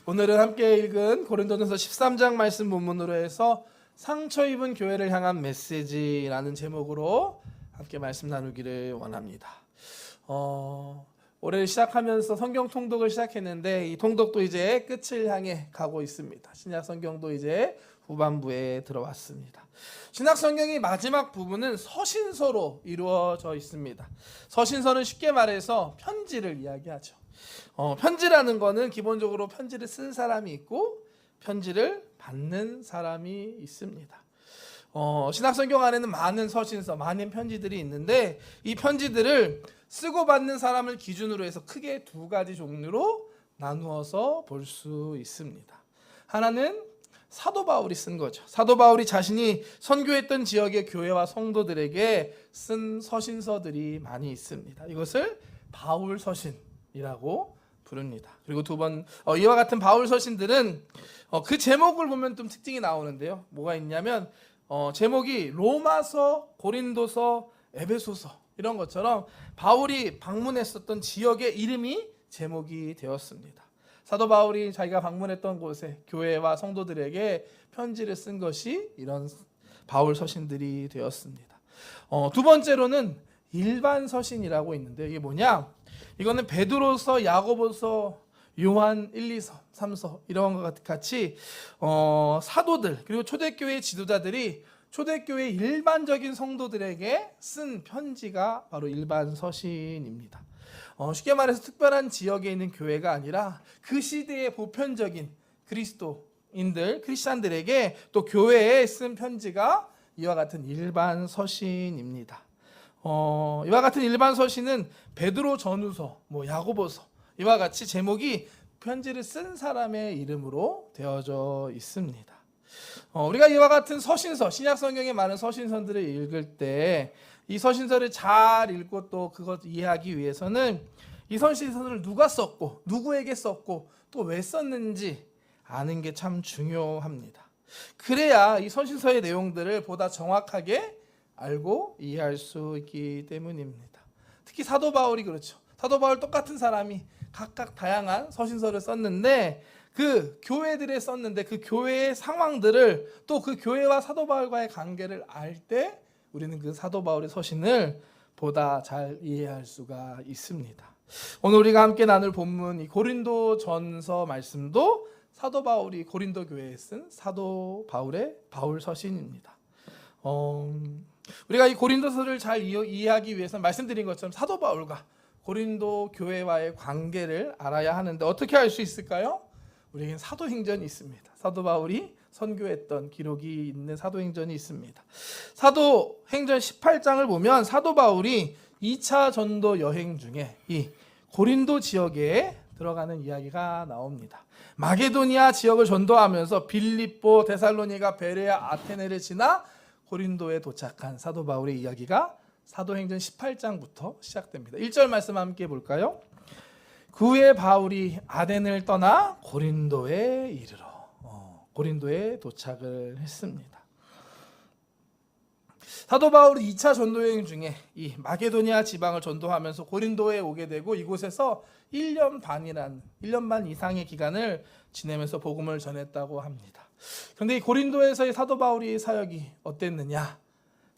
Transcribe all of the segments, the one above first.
오늘은 함께 읽은 고린도전서 13장 말씀 본문으로 해서 상처 입은 교회를 향한 메시지라는 제목으로 함께 말씀 나누기를 원합니다. 올해 시작하면서 성경 통독을 시작했는데 이 통독도 이제 끝을 향해 가고 있습니다. 신약 성경도 이제 후반부에 들어왔습니다. 신약 성경의 마지막 부분은 서신서로 이루어져 있습니다. 서신서는 쉽게 말해서 편지를 이야기하죠. 편지라는 거는 기본적으로 편지를 쓴 사람이 있고 편지를 받는 사람이 있습니다. 신약 성경 안에는 많은 서신서, 많은 편지들이 있는데 이 편지들을 쓰고 받는 사람을 기준으로 해서 크게 두 가지 종류로 나누어서 볼 수 있습니다. 하나는 사도 바울이 쓴 거죠. 사도 바울이 자신이 선교했던 지역의 교회와 성도들에게 쓴 서신서들이 많이 있습니다. 이것을 바울 서신이라고 부릅니다. 그리고 이와 같은 바울 서신들은 그 제목을 보면 좀 특징이 나오는데요. 뭐가 있냐면 제목이 로마서, 고린도서, 에베소서 이런 것처럼 바울이 방문했었던 지역의 이름이 제목이 되었습니다. 사도 바울이 자기가 방문했던 곳에 교회와 성도들에게 편지를 쓴 것이 이런 바울 서신들이 되었습니다. 두 번째로는 일반 서신이라고 있는데 이게 뭐냐? 이거는 베드로서, 야고보서, 요한 1, 2서, 3서 이런 것 같이 사도들 그리고 초대교회 지도자들이 초대교회 일반적인 성도들에게 쓴 편지가 바로 일반 서신입니다. 쉽게 말해서 특별한 지역에 있는 교회가 아니라 그 시대의 보편적인 크리스찬들에게 또 교회에 쓴 편지가 이와 같은 일반 서신입니다. 이와 같은 일반 서신은 베드로 전후서, 야고보서 이와 같이 제목이 편지를 쓴 사람의 이름으로 되어져 있습니다. 우리가 이와 같은 서신서, 신약 성경에 많은 서신서들을 읽을 때 이 서신서를 잘 읽고 또 그것 이해하기 위해서는 이 서신서를 누가 썼고 누구에게 썼고 또 왜 썼는지 아는 게 참 중요합니다. 그래야 이 서신서의 내용들을 보다 정확하게 알고 이해할 수 있기 때문입니다. 특히 사도 바울이 그렇죠. 사도 바울 똑같은 사람이 각각 다양한 서신서를 썼는데 그 교회들에 썼는데 그 교회의 상황들을 또 그 교회와 사도 바울과의 관계를 알 때 우리는 그 사도 바울의 서신을 보다 잘 이해할 수가 있습니다. 오늘 우리가 함께 나눌 본문 이 고린도전서 말씀도 사도 바울이 고린도 교회에 쓴 사도 바울의 바울 서신입니다. 우리가 이 고린도서를 잘 이해하기 위해서 말씀드린 것처럼 사도 바울과 고린도 교회와의 관계를 알아야 하는데 어떻게 알 수 있을까요? 우리에겐 사도행전이 있습니다. 사도 바울이 선교했던 기록이 있는 사도행전이 있습니다. 사도행전 18장을 보면 사도 바울이 2차 전도 여행 중에 이 고린도 지역에 들어가는 이야기가 나옵니다. 마게도니아 지역을 전도하면서 빌립보, 데살로니가, 베레아, 아테네를 지나 고린도에 도착한 사도 바울의 이야기가 사도행전 18장부터 시작됩니다. 1절 말씀 함께 볼까요? 그 후에 바울이 아덴을 떠나 고린도에 이르러 고린도에 도착을 했습니다. 사도 바울이 2차 전도여행 중에 이 마게도니아 지방을 전도하면서 고린도에 오게 되고 이곳에서 1년 반 이상의 기간을 지내면서 복음을 전했다고 합니다. 그런데 이 고린도에서의 사도 바울의 사역이 어땠느냐?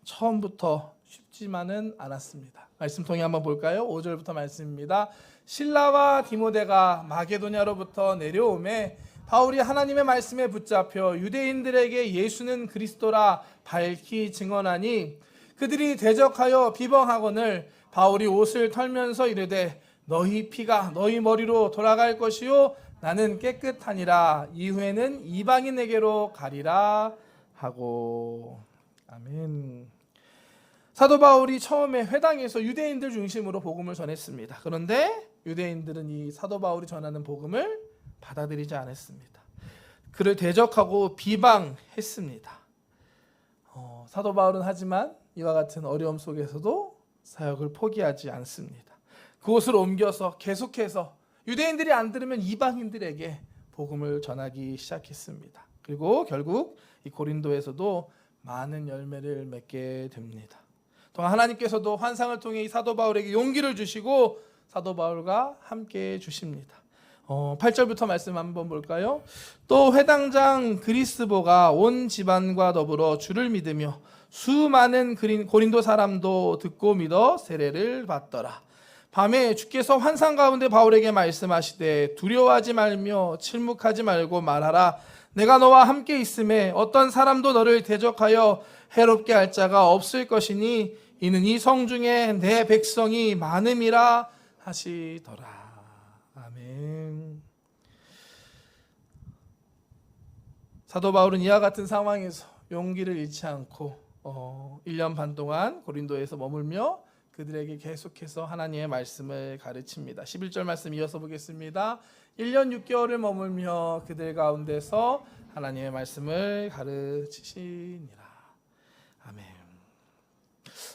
처음부터 쉽지만은 않았습니다. 말씀 통해 한번 볼까요? 5절부터 말씀입니다. 실라와 디모데가 마게도냐로부터 내려오매 바울이 하나님의 말씀에 붙잡혀 유대인들에게 예수는 그리스도라 밝히 증언하니 그들이 대적하여 비방하거늘 바울이 옷을 털면서 이르되 너희 피가 너희 머리로 돌아갈 것이요 나는 깨끗하니라 이후에는 이방인에게로 가리라 하고. 아멘. 사도 바울이 처음에 회당에서 유대인들 중심으로 복음을 전했습니다. 그런데 유대인들은 이 사도 바울이 전하는 복음을 받아들이지 않았습니다. 그를 대적하고 비방했습니다. 사도 바울은 하지만 이와 같은 어려움 속에서도 사역을 포기하지 않습니다. 그곳을 옮겨서 계속해서 유대인들이 안 들으면 이방인들에게 복음을 전하기 시작했습니다. 그리고 결국 이 고린도에서도 많은 열매를 맺게 됩니다. 또한 하나님께서도 환상을 통해 이 사도 바울에게 용기를 주시고 사도 바울과 함께 주십니다. 8절부터 말씀 한번 볼까요? 또 회당장 그리스보가 온 집안과 더불어 주를 믿으며 수많은 고린도 사람도 듣고 믿어 세례를 받더라. 밤에 주께서 환상 가운데 바울에게 말씀하시되 두려워하지 말며 침묵하지 말고 말하라. 내가 너와 함께 있음에 어떤 사람도 너를 대적하여 해롭게 할 자가 없을 것이니 이는 이 성 중에 내 백성이 많음이라 하시더라. 아멘. 사도 바울은 이와 같은 상황에서 용기를 잃지 않고 1년 반 동안 고린도에서 머물며 그들에게 계속해서 하나님의 말씀을 가르칩니다. 11절 말씀 이어서 보겠습니다. 1년 6개월을 머물며 그들 가운데서 하나님의 말씀을 가르치시니라. 아멘.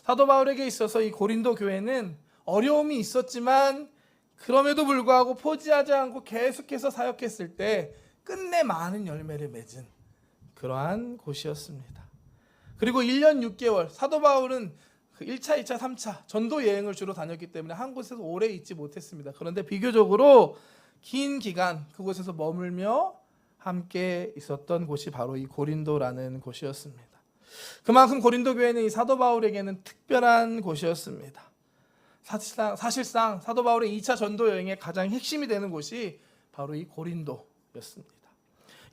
사도 바울에게 있어서 이 고린도 교회는 어려움이 있었지만 그럼에도 불구하고 포기하지 않고 계속해서 사역했을 때 끝내 많은 열매를 맺은 그러한 곳이었습니다. 그리고 1년 6개월 사도 바울은 1차, 2차, 3차 전도 여행을 주로 다녔기 때문에 한 곳에서 오래 있지 못했습니다. 그런데 비교적으로 긴 기간 그곳에서 머물며 함께 있었던 곳이 바로 이 고린도라는 곳이었습니다. 그만큼 고린도 교회는 이 사도 바울에게는 특별한 곳이었습니다. 사실상 사도 바울의 2차 전도 여행의 가장 핵심이 되는 곳이 바로 이 고린도였습니다.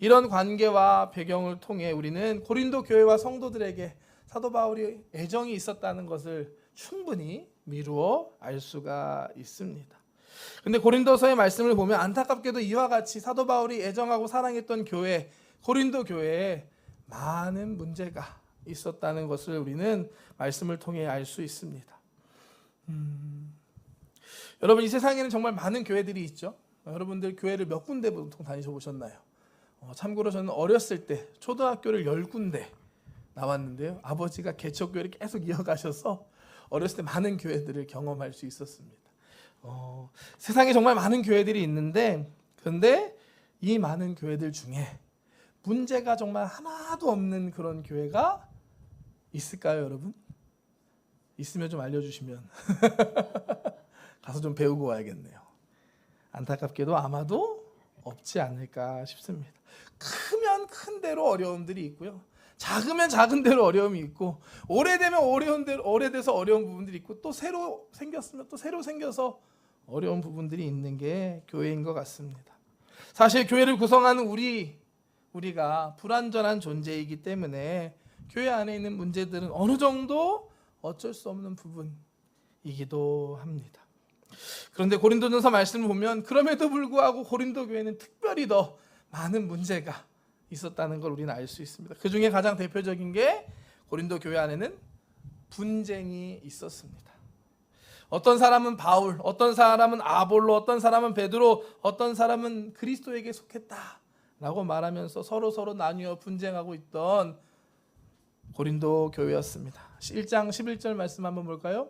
이런 관계와 배경을 통해 우리는 고린도 교회와 성도들에게 사도 바울이 애정이 있었다는 것을 충분히 미루어 알 수가 있습니다. 그런데 고린도서의 말씀을 보면 안타깝게도 이와 같이 사도 바울이 애정하고 사랑했던 교회, 고린도 교회에 많은 문제가 있었다는 것을 우리는 말씀을 통해 알 수 있습니다. 여러분, 이 세상에는 정말 많은 교회들이 있죠. 여러분들 교회를 몇 군데 보통 다니셔 보셨나요? 참고로 저는 어렸을 때 초등학교를 10군데 나왔는데요. 아버지가 개척교회를 계속 이어가셔서 어렸을 때 많은 교회들을 경험할 수 있었습니다. 세상에 정말 많은 교회들이 있는데 그런데 이 많은 교회들 중에 문제가 정말 하나도 없는 그런 교회가 있을까요, 여러분? 있으면 좀 알려주시면 가서 좀 배우고 와야겠네요. 안타깝게도 아마도 없지 않을까 싶습니다. 크면 큰 대로 어려움들이 있고요. 작으면 작은 대로 어려움이 있고 오래되면 오래돼서 어려운 부분들이 있고 또 새로 생겼으면 또 새로 생겨서 어려운 부분들이 있는 게 교회인 것 같습니다. 사실 교회를 구성하는 우리가 불완전한 존재이기 때문에 교회 안에 있는 문제들은 어느 정도 어쩔 수 없는 부분이기도 합니다. 그런데 고린도전서 말씀을 보면 그럼에도 불구하고 고린도 교회는 특별히 더 많은 문제가 있었다는 걸 우리는 알 수 있습니다. 그 중에 가장 대표적인 게 고린도 교회 안에는 분쟁이 있었습니다. 어떤 사람은 바울, 어떤 사람은 아볼로, 어떤 사람은 베드로, 어떤 사람은 그리스도에게 속했다라고 말하면서 서로 나뉘어 분쟁하고 있던 고린도 교회였습니다. 1장 11절 말씀 한번 볼까요?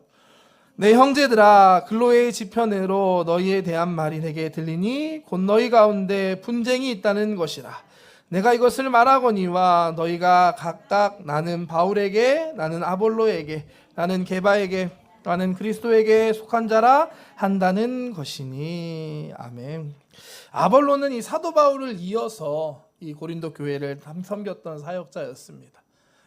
내 형제들아, 글로의 지편으로 너희에 대한 말이 내게 들리니 곧 너희 가운데 분쟁이 있다는 것이라. 내가 이것을 말하거니와 너희가 각각 나는 바울에게, 나는 아볼로에게, 나는 게바에게, 나는 그리스도에게 속한 자라 한다는 것이니. 아멘. 아볼로는 이 사도 바울을 이어서 이 고린도 교회를 섬겼던 사역자였습니다.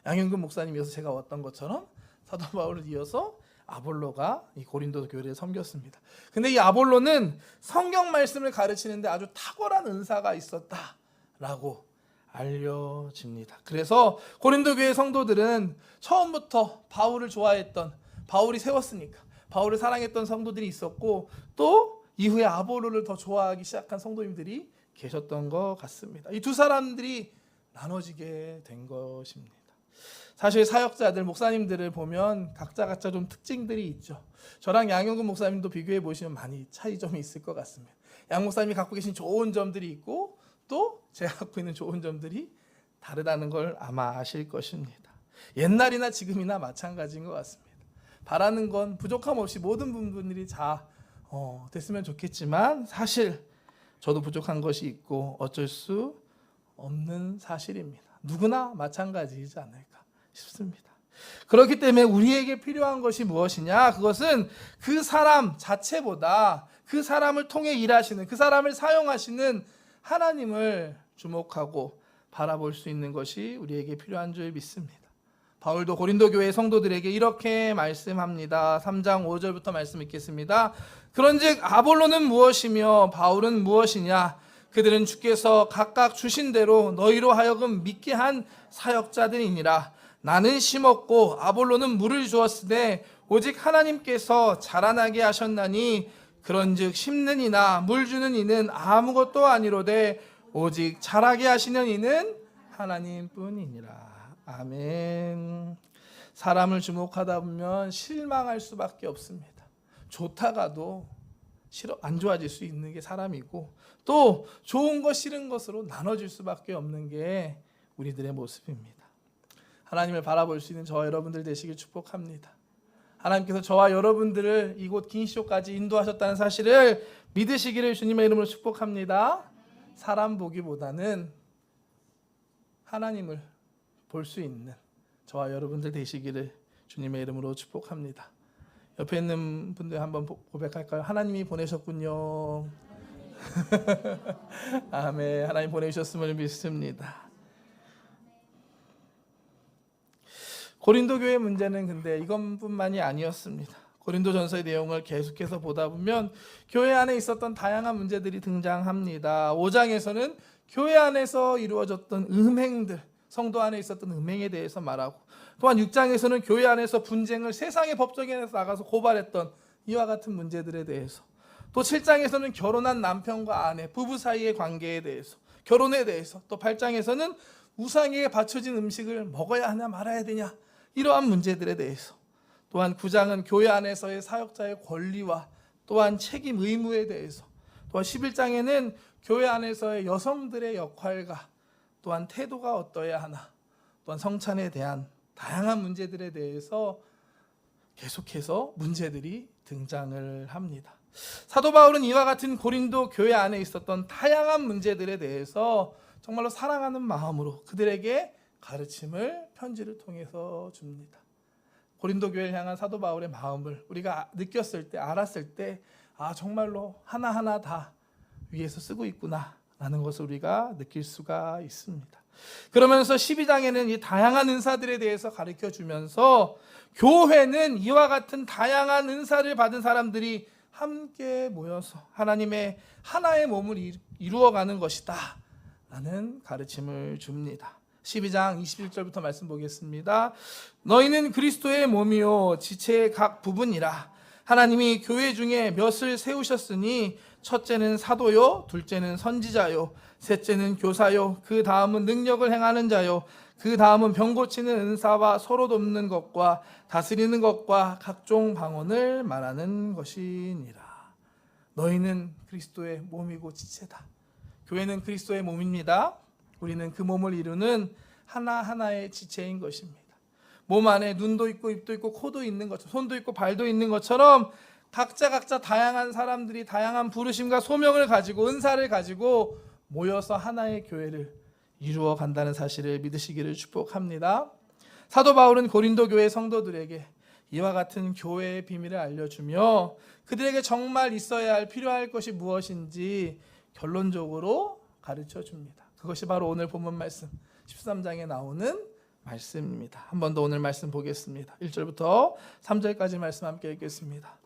양현근 목사님이어서 제가 왔던 것처럼 사도 바울을 이어서 아볼로가 이 고린도 교회를 섬겼습니다. 근데 이 아볼로는 성경 말씀을 가르치는데 아주 탁월한 은사가 있었다라고 알려집니다. 그래서 고린도 교회 성도들은 처음부터 바울을 좋아했던, 바울이 세웠으니까 바울을 사랑했던 성도들이 있었고 또 이후에 아볼로를 더 좋아하기 시작한 성도님들이 계셨던 것 같습니다. 이 두 사람들이 나눠지게 된 것입니다. 사실 사역자들, 목사님들을 보면 각자 좀 특징들이 있죠. 저랑 양영근 목사님도 비교해 보시면 많이 차이점이 있을 것 같습니다. 양 목사님이 갖고 계신 좋은 점들이 있고 또 제가 갖고 있는 좋은 점들이 다르다는 걸 아마 아실 것입니다. 옛날이나 지금이나 마찬가지인 것 같습니다. 바라는 건 부족함 없이 모든 부분들이 다 됐으면 좋겠지만 사실 저도 부족한 것이 있고 어쩔 수 없는 사실입니다. 누구나 마찬가지이지 않을까 싶습니다. 그렇기 때문에 우리에게 필요한 것이 무엇이냐? 그것은 그 사람 자체보다 그 사람을 통해 일하시는, 그 사람을 사용하시는 하나님을 주목하고 바라볼 수 있는 것이 우리에게 필요한 줄 믿습니다. 바울도 고린도 교회 성도들에게 이렇게 말씀합니다. 3장 5절부터 말씀 읽겠습니다. 그런즉 아볼로는 무엇이며 바울은 무엇이냐? 그들은 주께서 각각 주신 대로 너희로 하여금 믿게 한 사역자들이니라. 나는 심었고 아볼로는 물을 주었으되 오직 하나님께서 자라나게 하셨나니 그런즉 심는 이나 물 주는 이는 아무것도 아니로되 오직 자라게 하시는 이는 하나님뿐이니라. 아멘. 사람을 주목하다 보면 실망할 수밖에 없습니다. 좋다가도 안 좋아질 수 있는 게 사람이고, 또 좋은 것 싫은 것으로 나눠질 수밖에 없는 게 우리들의 모습입니다. 하나님을 바라볼 수 있는 저와 여러분들 되시길 축복합니다. 하나님께서 저와 여러분들을 이곳 긴시초까지 인도하셨다는 사실을 믿으시기를 주님의 이름으로 축복합니다. 사람 보기보다는 하나님을 볼 수 있는 저와 여러분들 되시기를 주님의 이름으로 축복합니다. 옆에 있는 분들 한번 고백할까요? 하나님이 보내셨군요. 아멘. 하나님 보내주셨음을 믿습니다. 고린도 교회 문제는 근데 이것뿐만이 아니었습니다. 고린도전서의 내용을 계속해서 보다 보면 교회 안에 있었던 다양한 문제들이 등장합니다. 5장에서는 교회 안에서 이루어졌던 음행들, 성도 안에 있었던 음행에 대해서 말하고, 또한 6장에서는 교회 안에서 분쟁을 세상의 법정에서 나가서 고발했던 이와 같은 문제들에 대해서, 또 7장에서는 결혼한 남편과 아내, 부부 사이의 관계에 대해서, 결혼에 대해서, 또 8장에서는 우상에게 바쳐진 음식을 먹어야 하냐 말아야 되냐 이러한 문제들에 대해서, 또한 9장은 교회 안에서의 사역자의 권리와 또한 책임 의무에 대해서, 또한 11장에는 교회 안에서의 여성들의 역할과 또한 태도가 어떠해야 하나, 또한 성찬에 대한 다양한 문제들에 대해서 계속해서 문제들이 등장을 합니다. 사도 바울은 이와 같은 고린도 교회 안에 있었던 다양한 문제들에 대해서 정말로 사랑하는 마음으로 그들에게 가르침을 편지를 통해서 줍니다. 고린도 교회를 향한 사도 바울의 마음을 우리가 느꼈을 때, 알았을 때, 정말로 하나하나 다 위에서 쓰고 있구나 라는 것을 우리가 느낄 수가 있습니다. 그러면서 12장에는 이 다양한 은사들에 대해서 가르쳐 주면서 교회는 이와 같은 다양한 은사를 받은 사람들이 함께 모여서 하나님의 하나의 몸을 이루어가는 것이다 라는 가르침을 줍니다. 12장 21절부터 말씀 보겠습니다. 너희는 그리스도의 몸이요 지체의 각 부분이라. 하나님이 교회 중에 몇을 세우셨으니 첫째는 사도요, 둘째는 선지자요, 셋째는 교사요, 그 다음은 능력을 행하는 자요, 그 다음은 병 고치는 은사와 서로 돕는 것과 다스리는 것과 각종 방언을 말하는 것이니라. 너희는 그리스도의 몸이고 지체다. 교회는 그리스도의 몸입니다. 우리는 그 몸을 이루는 하나하나의 지체인 것입니다. 몸 안에 눈도 있고 입도 있고 코도 있는 것처럼, 손도 있고 발도 있는 것처럼 각자 다양한 사람들이 다양한 부르심과 소명을 가지고 은사를 가지고 모여서 하나의 교회를 이루어 간다는 사실을 믿으시기를 축복합니다. 사도 바울은 고린도 교회 성도들에게 이와 같은 교회의 비밀을 알려주며 그들에게 정말 있어야 할, 필요할 것이 무엇인지 결론적으로 가르쳐 줍니다. 그것이 바로 오늘 본문 말씀 13장에 나오는 말씀입니다. 한 번 더 오늘 말씀 보겠습니다. 1절부터 3절까지 말씀 함께 읽겠습니다.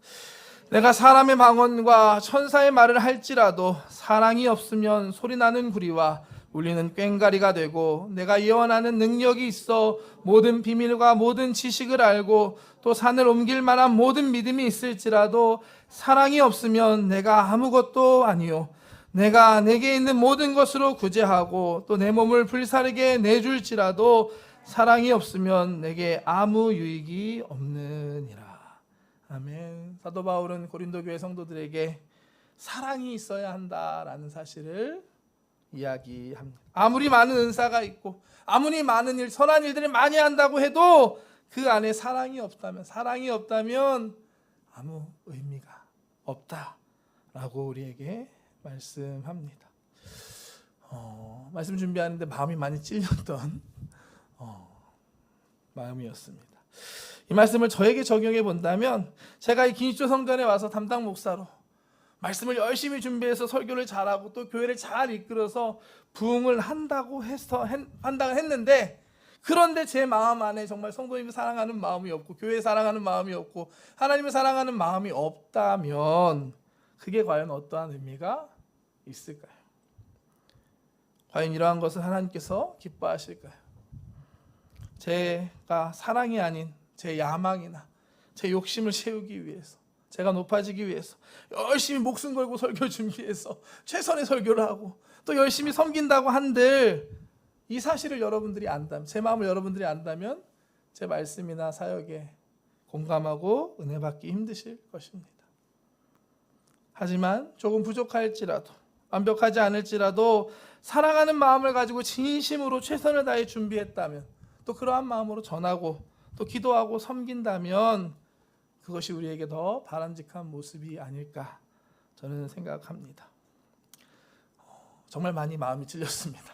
내가 사람의 방언과 천사의 말을 할지라도 사랑이 없으면 소리나는 구리와 울리는 꽹과리가 되고, 내가 예언하는 능력이 있어 모든 비밀과 모든 지식을 알고 또 산을 옮길 만한 모든 믿음이 있을지라도 사랑이 없으면 내가 아무것도 아니요, 내가 내게 있는 모든 것으로 구제하고 또 내 몸을 불사르게 내줄지라도 사랑이 없으면 내게 아무 유익이 없느니라. 아멘. 사도 바울은 고린도 교회 성도들에게 사랑이 있어야 한다라는 사실을 이야기합니다. 아무리 많은 은사가 있고 아무리 많은 일, 선한 일들을 많이 한다고 해도 그 안에 사랑이 없다면 아무 의미가 없다라고 우리에게 말씀합니다. 말씀 준비하는데 마음이 많이 찔렸던 마음이었습니다. 이 말씀을 저에게 적용해 본다면, 제가 이 긴시초 성전에 와서 담당 목사로 말씀을 열심히 준비해서 설교를 잘하고 또 교회를 잘 이끌어서 부흥을 한다고 했는데, 그런데 제 마음 안에 정말 성도님을 사랑하는 마음이 없고 교회 사랑하는 마음이 없고 하나님을 사랑하는 마음이 없다면 그게 과연 어떠한 의미가 있을까요? 과연 이러한 것을 하나님께서 기뻐하실까요? 제가 사랑이 아닌 제 야망이나 제 욕심을 채우기 위해서, 제가 높아지기 위해서 열심히 목숨 걸고 설교 준비해서 최선의 설교를 하고 또 열심히 섬긴다고 한들, 이 사실을 여러분들이 안다면, 제 마음을 여러분들이 안다면 제 말씀이나 사역에 공감하고 은혜 받기 힘드실 것입니다. 하지만 조금 부족할지라도, 완벽하지 않을지라도 사랑하는 마음을 가지고 진심으로 최선을 다해 준비했다면, 또 그러한 마음으로 전하고 또 기도하고 섬긴다면 그것이 우리에게 더 바람직한 모습이 아닐까 저는 생각합니다. 정말 많이 마음이 찔렸습니다.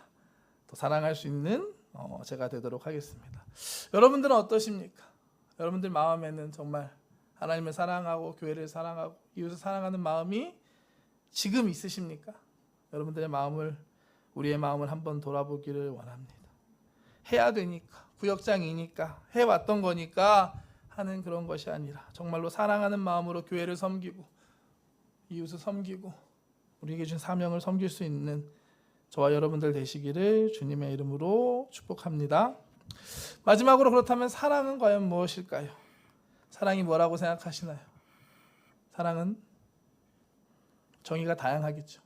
더 사랑할 수 있는 제가 되도록 하겠습니다. 여러분들은 어떠십니까? 여러분들 마음에는 정말 하나님을 사랑하고 교회를 사랑하고 이웃을 사랑하는 마음이 지금 있으십니까? 여러분들의 마음을, 우리의 마음을 한번 돌아보기를 원합니다. 해야 되니까, 구역장이니까, 해왔던 거니까 하는 그런 것이 아니라 정말로 사랑하는 마음으로 교회를 섬기고 이웃을 섬기고 우리에게 준 사명을 섬길 수 있는 저와 여러분들 되시기를 주님의 이름으로 축복합니다. 마지막으로, 그렇다면 사랑은 과연 무엇일까요? 사랑이 뭐라고 생각하시나요? 사랑은 정의가 다양하겠죠.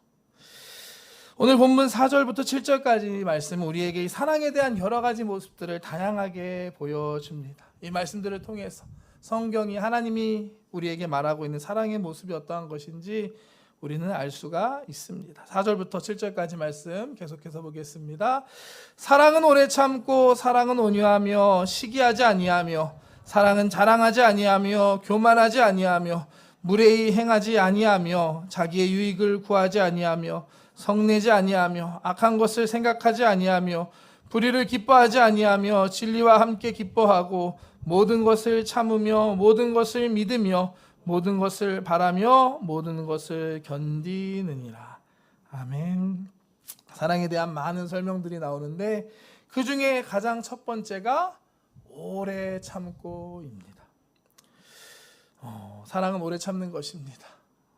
오늘 본문 4절부터 7절까지 말씀은 우리에게 이 사랑에 대한 여러 가지 모습들을 다양하게 보여줍니다. 이 말씀들을 통해서 성경이, 하나님이 우리에게 말하고 있는 사랑의 모습이 어떠한 것인지 우리는 알 수가 있습니다. 4절부터 7절까지 말씀 계속해서 보겠습니다. 사랑은 오래 참고 사랑은 온유하며 시기하지 아니하며 사랑은 자랑하지 아니하며 교만하지 아니하며 무례히 행하지 아니하며 자기의 유익을 구하지 아니하며 성내지 아니하며 악한 것을 생각하지 아니하며 불의를 기뻐하지 아니하며 진리와 함께 기뻐하고 모든 것을 참으며 모든 것을 믿으며 모든 것을 바라며 모든 것을 견디느니라. 아멘. 사랑에 대한 많은 설명들이 나오는데 그 중에 가장 첫 번째가 오래 참고입니다. 사랑은 오래 참는 것입니다.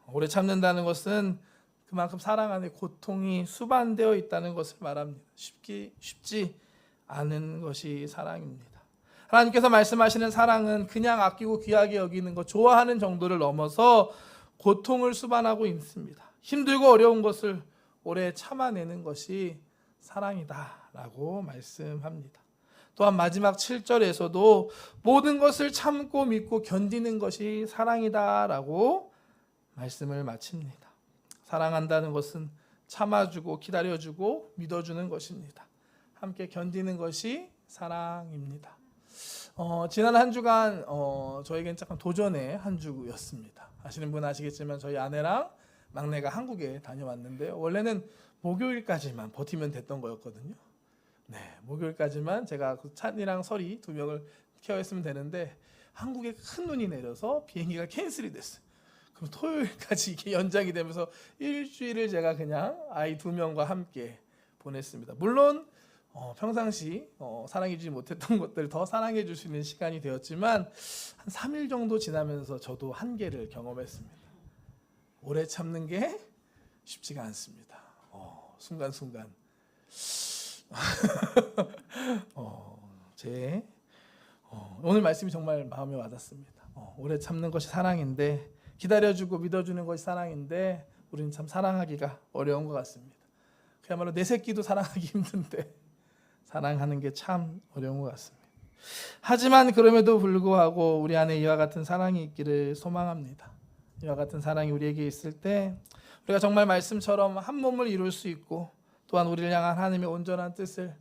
오래 참는다는 것은 그만큼 사랑 안에 고통이 수반되어 있다는 것을 말합니다. 쉽지 않은 것이 사랑입니다. 하나님께서 말씀하시는 사랑은 그냥 아끼고 귀하게 여기는 것, 좋아하는 정도를 넘어서 고통을 수반하고 있습니다. 힘들고 어려운 것을 오래 참아내는 것이 사랑이다라고 말씀합니다. 또한 마지막 7절에서도 모든 것을 참고 믿고 견디는 것이 사랑이다라고 말씀을 마칩니다. 사랑한다는 것은 참아주고 기다려주고 믿어주는 것입니다. 함께 견디는 것이 사랑입니다. 지난 한 주간 저에겐 약간 도전의 한 주였습니다. 아시는 분 아시겠지만 저희 아내랑 막내가 한국에 다녀왔는데요. 원래는 목요일까지만 버티면 됐던 거였거든요. 네, 목요일까지만 제가 찬이랑 설이 두 명을 케어했으면 되는데 한국에 큰 눈이 내려서 비행기가 캔슬이 됐어요. 그럼 토요일까지 이게 연장이 되면서 일주일을 제가 그냥 아이 두 명과 함께 보냈습니다. 물론 평상시 사랑해주지 못했던 것들 더 사랑해 줄 수 있는 시간이 되었지만 한 3일 정도 지나면서 저도 한계를 경험했습니다. 오래 참는 게 쉽지가 않습니다. 순간순간 오늘 말씀이 정말 마음에 와닿습니다. 오래 참는 것이 사랑인데, 기다려주고 믿어주는 것이 사랑인데 우리는 참 사랑하기가 어려운 것 같습니다. 그야말로 내 새끼도 사랑하기 힘든데 사랑하는 게 참 어려운 것 같습니다. 하지만 그럼에도 불구하고 우리 안에 이와 같은 사랑이 있기를 소망합니다. 이와 같은 사랑이 우리에게 있을 때 우리가 정말 말씀처럼 한 몸을 이룰 수 있고 또한 우리를 향한 하나님의 온전한 뜻을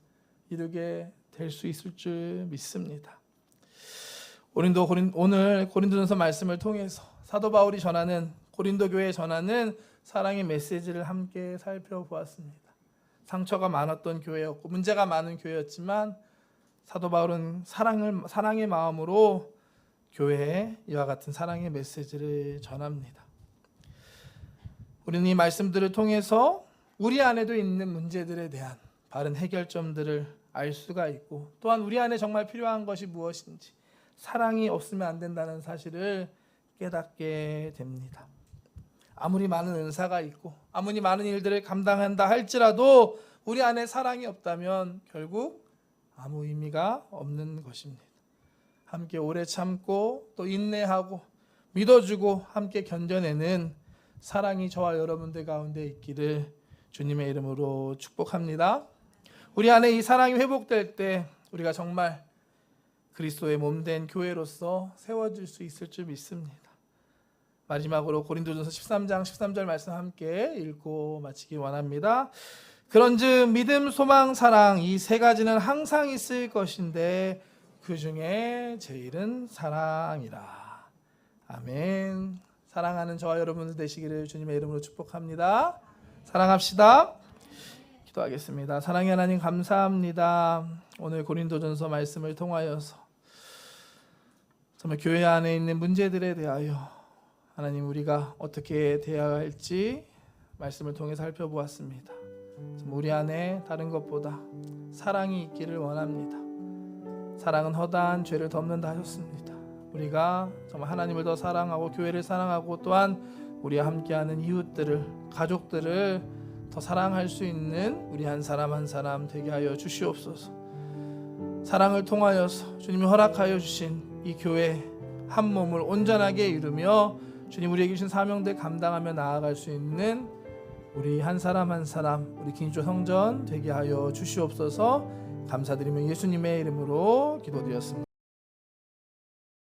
이루게 될 수 있을 줄 믿습니다. 오늘 고린도전서 말씀을 통해서 사도 바울이 전하는, 고린도 교회에 전하는 사랑의 메시지를 함께 살펴보았습니다. 상처가 많았던 교회였고 문제가 많은 교회였지만 사도 바울은 사랑의 마음으로 교회에 이와 같은 사랑의 메시지를 전합니다. 우리는 이 말씀들을 통해서 우리 안에도 있는 문제들에 대한 바른 해결점들을 알 수가 있고, 또한 우리 안에 정말 필요한 것이 무엇인지, 사랑이 없으면 안 된다는 사실을 깨닫게 됩니다. 아무리 많은 은사가 있고 아무리 많은 일들을 감당한다 할지라도 우리 안에 사랑이 없다면 결국 아무 의미가 없는 것입니다. 함께 오래 참고 또 인내하고 믿어주고 함께 견뎌내는 사랑이 저와 여러분들 가운데 있기를 주님의 이름으로 축복합니다. 우리 안에 이 사랑이 회복될 때 우리가 정말 그리스도의 몸된 교회로서 세워질 수 있을 줄 믿습니다. 마지막으로 고린도전서 13장 13절 말씀 함께 읽고 마치기 원합니다. 그런즉 믿음, 소망, 사랑 이 세 가지는 항상 있을 것인데 그 중에 제일은 사랑이라. 아멘. 사랑하는 저와 여러분들 되시기를 주님의 이름으로 축복합니다. 사랑합시다. 기도하겠습니다. 사랑의 하나님 감사합니다. 오늘 고린도전서 말씀을 통하여서 정말 교회 안에 있는 문제들에 대하여 하나님 우리가 어떻게 대해야 할지 말씀을 통해 살펴보았습니다. 우리 안에 다른 것보다 사랑이 있기를 원합니다. 사랑은 허다한 죄를 덮는다 하셨습니다. 우리가 정말 하나님을 더 사랑하고 교회를 사랑하고 또한 우리와 함께하는 이웃들을, 가족들을 더 사랑할 수 있는 우리 한 사람 한 사람 되게 하여 주시옵소서. 사랑을 통하여서 주님이 허락하여 주신 이 교회 한 몸을 온전하게 이루며 주님 우리에게 주신 사명들 감당하며 나아갈 수 있는 우리 한 사람 한 사람 우리 긴조 성전 되게 하여 주시옵소서. 감사드리며 예수님의 이름으로 기도드렸습니다.